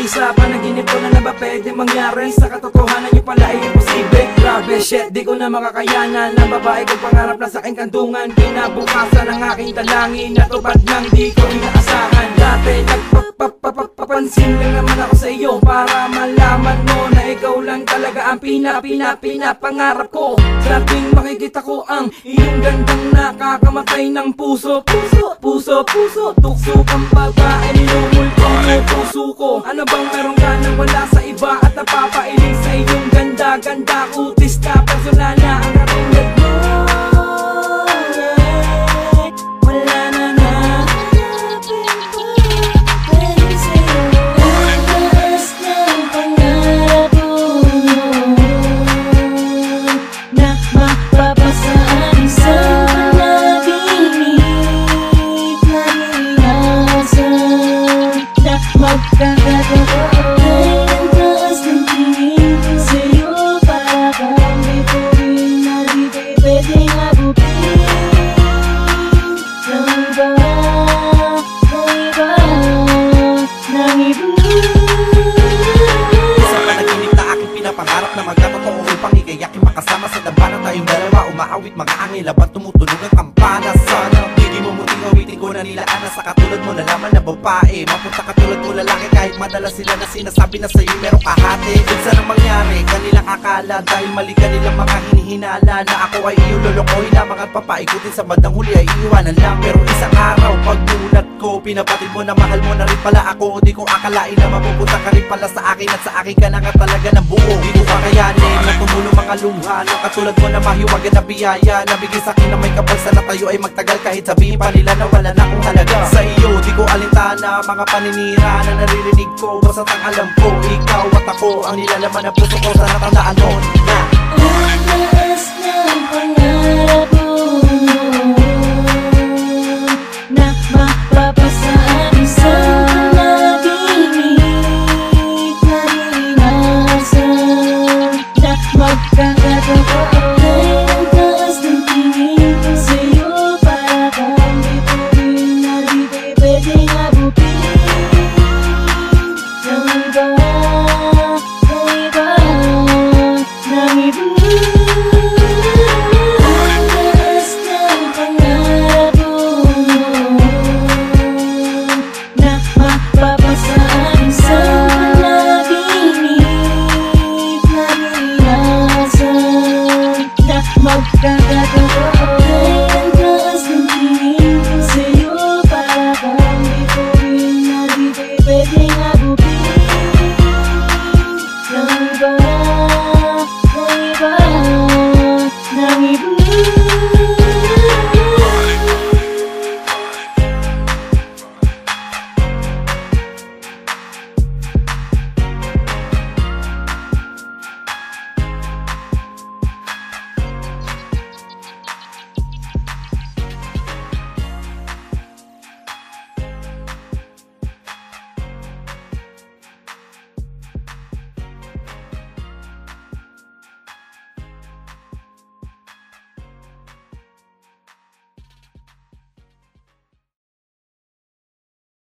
Sa panaginip ko na ba pwede mangyari? Sa katotohanan yung pala ay imposible. Grabe shit, di ko na makakayanan. Ang babae kong pangarap na sa aking kandungan. Kinabukasan ng aking dalangin, natupad nang di ko inaasahan. Dati nagpapansin lang naman ako sa iyo para malaman mo na ikaw lang talaga ang pinapangarap ko. Sa tuwing makikita ko ang iyong gandang nakakamatay ng puso. Tukso kang babae, nilumulto ng puso ko. Ano bang meron ka nang wala sa iba at napapailing sa iyong ganda? Ganda, kutis ka, personal na ang katulad mo. Wala na nahanapin ko pwede sa'yo. Ang taas ng pangarap ko na mapapasaan isang panaginip na iniasan na magkakataon. Na magkatotoo upang ikayakin makasama sa dambana tayong dalawa. Umaawit mga angin laban tumutunog ang kampana. Sana hindi mo muting awitin ko na nilaan na sa katulad mo nalaman na babae. Mapunta katulad mo lalaki kahit madalas sila na sinasabi na sa'yo merong kahati. Minsan ang mangyari kanilang akala dahil mali kanilang mga hinihinala na ako ay iyong lolokohin lamang at papaikutin sa bandang huli ay iiwanan lang. Pero isang araw pagmulat ko pinapatid mo na mahal mo na rin pala ako. Di ko akalain na mapupunta ka rin pala sa akin at sa akin ka na nga talaga ng buo. Di ko kakayanin na tumulong mga luha na katulad mo na mahiwagan na biyaya. Nabigay sa'kin na may kapalsa na tayo ay magtagal kahit sabihin pa nila na wala na akong halaga. Sa iyo di ko alintana mga paninira na naririnig ko. Basta ang alam ko ikaw at ako ang nilalaman ng puso ko. Sana tandaan mo na ang taas ng pangarap